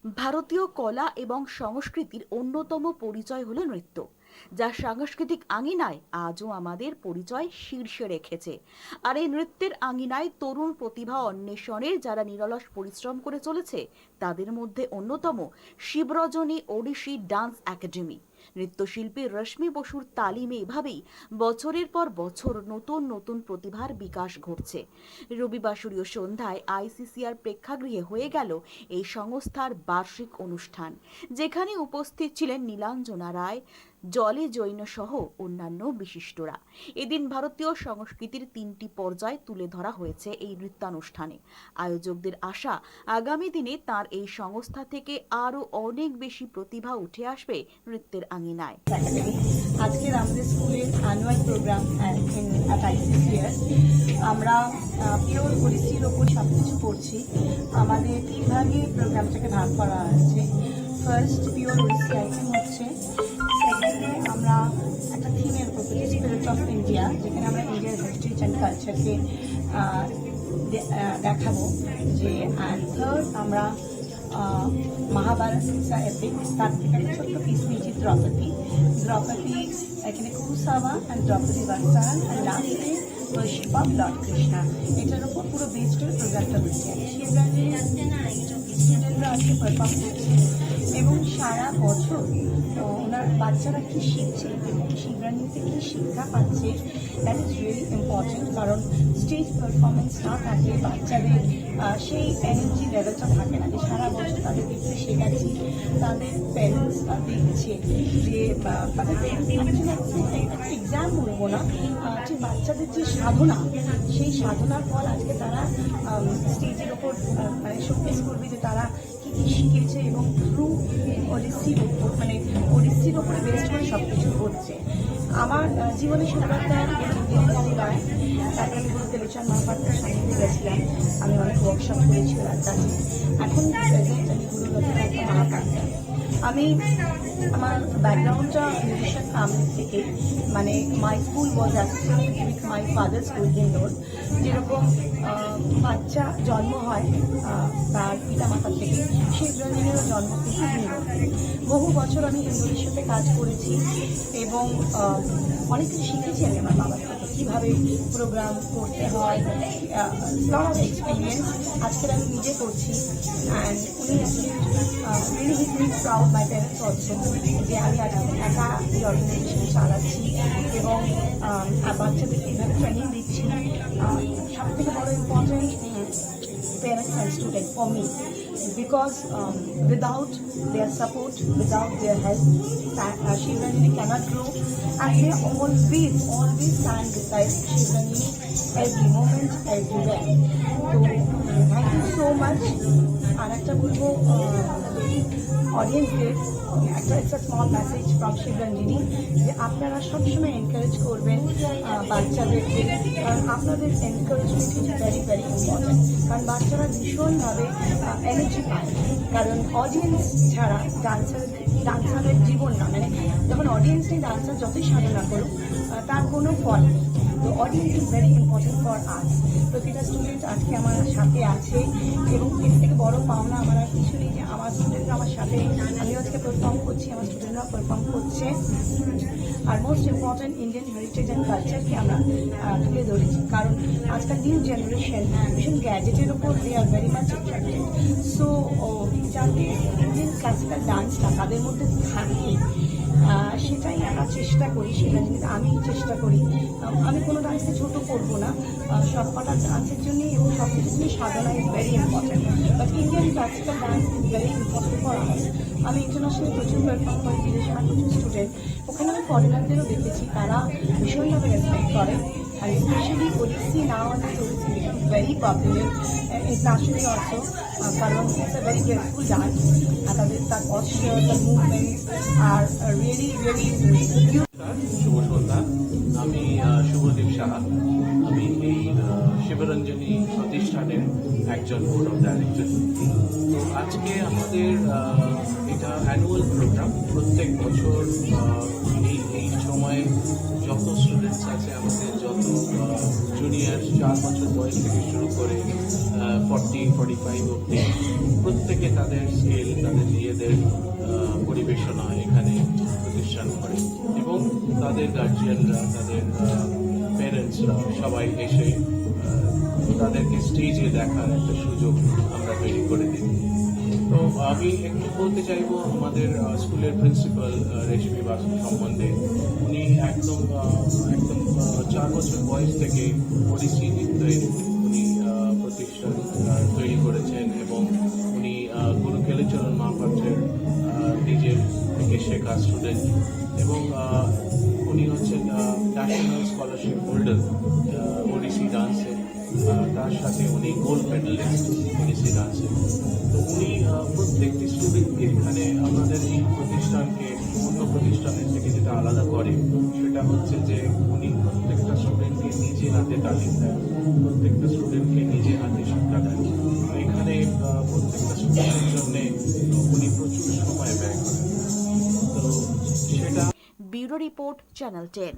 ভারতীয় কলা এবং সংস্কৃতির অন্যতম পরিচয় হলো নৃত্য, যা সাংস্কৃতিক আঙিনায় আজও আমাদের পরিচয় শীর্ষে রেখেছে। আর এই নৃত্যের আঙিনায় তরুণ প্রতিভা অন্বেষণের যারা নিরলস পরিশ্রম করে চলেছে, তাদের মধ্যে অন্যতম শিবরজনী ওড়িশি ডান্স একাডেমি। নৃত্যশিল্পী রশ্মি বসুর তালিমে এভাবেই বছরের পর বছর নতুন নতুন প্রতিভার বিকাশ ঘটছে। রবিবাসরীয় সন্ধ্যায় আইসিসিআর প্রেক্ষাগৃহে হয়ে গেল এই সংস্থার বার্ষিক অনুষ্ঠান, যেখানে উপস্থিত ছিলেন নীলাঞ্জনা রায়, জলে জৈন সহ অন্যান্য বিশিষ্টরা। এদিন ভারতীয় সংস্কৃতির 3টি পর্যায় তুলে ধরা হয়েছে এই নৃত্যানুষ্ঠানে। আয়োজকদের আশা, আগামী দিনে তার এই সংস্থা থেকে আরও অনেক বেশি প্রতিভা উঠে আসবে নৃত্যের আঙিনায়। আজকের আমাদের স্কুলের অ্যানুয়াল প্রোগ্রাম আইসিসিআর, আমরা পিওর ওড়িশির ওপর সব কিছু করছি। আমাদের 3 ভাগে প্রোগ্রামটাকে ভাগ করা হয়েছে। ফার্স্ট পিওর ওড়িশি আইটেম হচ্ছে, সেকেন্ডে আমরা একটা থিমের উপর করছি, স্পিরিট অফ ইন্ডিয়া, যেখানে আমরা ইন্ডিয়ার হেরিটেজ অ্যান্ড কালচারকে দেখাবো। যে অ্যান্ড থার্ড আমরা মহাভারত এপিক, তার থেকে একটা ছোট্ট পিস নিয়েছি দ্রৌপদী। এখানে কুরুসাওয়া অ্যান্ড দ্রৌপদী বর্ষান, অ্যান্ড লাস্টে ওয়ার্শিপ অফ লর্ড কৃষ্ণা। এটার উপর পুরো বেস্ড করে প্রোগ্রামটা হচ্ছে। স্টুডেন্টরা আজকে পারফর্ম করছে এবং সারা বছর ওনার বাচ্চারা কী শিখছে এবং শিবরাত্রিতে কী শিক্ষা পাচ্ছে, দ্যাট ইজ রিয়েলি ইম্পর্টেন্ট। কারণ স্টেজ পারফরমেন্স না থাকলে বাচ্চাদের সেই এনার্জি লেভেলটা থাকে না, যে সারা বছর তাদের দেখতে শেখাচ্ছি, তাদের প্যারেন্টসরা দেখছে যে তাদের এক্সাম বলবো না, যে বাচ্চাদের যে সাধনা, সেই সাধনার পর আজকে তারা স্টেজের ওপর মানে শোকেস করবে যে তারা কী কী শিখেছে এবং থ্রু ওড়িশির ওপর, মানে ওড়িশির ওপরে বেস্ট করে সব কিছু হচ্ছে। আমার জীবনে শুরুটা জানি নয়, তারপরে আমি গুরু দেবচাঁদ মহাপাত্রের সান্নিধ্যে গেছিলাম, আমি অনেক ওয়ার্কশপ করেছি ওনার কাছে। এখন প্রেজেন্ট আমি গুরু দেবচাঁদ মহাপাত্র। আমি আমার ব্যাকগ্রাউন্ডটা মিউজিশিয়ান ফ্যামিলি থেকে, মানে my school was associated with my father school Indore. যেরকম বাচ্চা জন্ম হয় তার পিতামাতার থেকে, শিবরঞ্জনেরও জন্ম কিন্তু ইন্দোর। বহু বছর আমি ইন্দোরের সাথে কাজ করেছি এবং অনেক কিছু শিখেছি আমি আমার বাবার থেকে, কীভাবে প্রোগ্রাম করতে হয়, লট অফ এক্সপিরিয়েন্স আজকের আমি নিজে করছি। অ্যান্ড উনি really his me proud, my parents also, যে আমি আজকে একা এই অর্গানাইজেশন চালাচ্ছি এবং বাচ্চাদেরকে এইভাবে ট্রেনিং দিচ্ছি। সব থেকে বড় important, parents and students for me, because without their support, without their help, Shivranjani cannot grow, and they always stand beside Shivranjani every moment, everywhere. So thank you so much. আর একটা বলবো অডিয়েন্সদের, একটা একটা small message from Shivaranjani, যে আপনারা সবসময় encourage করবেন বাচ্চাদেরকে, কারণ আপনাদের encouragement is very very important. কারণ বাচ্চারা ভীষণভাবে এনার্জি পায়, কারণ অডিয়েন্স ছাড়া ডান্সারের জীবন না, মানে যখন অডিয়েন্স নেই ডান্সার যতই সাধনা করুক তার কোনো ফল নেই। তো audience is very important for আস। প্রতিটা স্টুডেন্ট আজকে আমার সাথে আছে এবং এর থেকে বড় পাওনা আমার আর কিছু নেই, যে আমার স্টুডেন্টরা আমার সাথে, আমিও আজকে পারফর্ম করছি, আমার স্টুডেন্টরা পারফর্ম করছে। আর most important Indian heritage and কালচারকে আমরা তুলে ধরেছি, কারণ আজকাল নিউ জেনারেশন ভীষণ গ্যাজেটের ওপর they are very much attracted. So যাতে ইন্ডিয়ান ক্লাসিক্যাল ডান্সটা তাদের মধ্যে থাকে, সেটাই আমরা চেষ্টা করি। সেটা যদি আমি চেষ্টা করি, আমি কোনো ডান্সকে ছোটো করবো না, সব কটা ডান্সের জন্যই এবং সব কিছুর জন্যই sadhana is very important. But Indian classical dance is very important for us. আমি ইন্টারন্যাশনালি প্রচুর পারফর্ম করি, বিদেশে আমার প্রচুর স্টুডেন্ট, ওখানে আমি ফরেনারদেরও দেখেছি, তারা ভীষণভাবে রেসপেক্ট করে। আর specially Odissi now Odissi become very popular internationally also, কারণ it's a very graceful dance, আর তার পশ্চার, তার মুভমেন্ট আর রিয়েলি রিয়েলি শুভ সন্ধ্যা। আমি শুভদীপ সাহা, আমি এই শিবরঞ্জনী প্রতিষ্ঠানের একজন বোর্ড অফ ডাইরেক্টর। তো আজকে আমাদের এটা অ্যানুয়াল প্রোগ্রাম। প্রত্যেক বছর এই সময়ে যত স্টুডেন্টস আছে আমাদের, যত জুনিয়র 4 বছর বয়স থেকে শুরু করে 40-45 অব্দি, প্রত্যেকে তাদের স্কিল, তাদের নিজেদের পরিবেশনা এখানে প্রতিষ্ঠান করে এবং তাদের গার্জিয়ানরা, তাদের প্যারেন্টসরা সবাই এসে তাদেরকে স্টেজে দেখার একটা সুযোগ আমরা তৈরি করে দিই। তো আমি একটু বলতে চাইবো আমাদের স্কুলের প্রিন্সিপাল রেশমি বাসু সম্বন্ধে। উনি একদম 4 বছর বয়স থেকে ওড়িশি নৃত্যের উনি প্রতিষ্ঠান তৈরি করেছেন এবং উনি গুরু কেলুচরণ মহাপাত্রের নিজের থেকে শেখা স্টুডেন্ট এবং উনি হচ্ছেন ন্যাশনাল স্কলারশিপ হোল্ডার ওড়িশি ডান্সে। তার সাথে উনি গোল্ড মেডেলিস্ট ওড়িশি ডান্সে। তো উনি প্রত্যেকটি স্টুডেন্টকে এখানে আমাদের এই প্রতিষ্ঠানকে অন্য প্রতিষ্ঠানের থেকে যেটা আলাদা করে সেটা হচ্ছে যে উনি প্রত্যেকটা স্টুডেন্টকে নিজে হাতে তালিম দেন, প্রত্যেকটা স্টুডেন্টকে নিজে হাতে শিক্ষা দেন। এখানে প্রত্যেকটা স্টুডেন্টের জন্য উনি প্রচুর সময় ব্যয় করেন। তো সেটা ব্যুরো রিপোর্ট, চ্যানেল 10।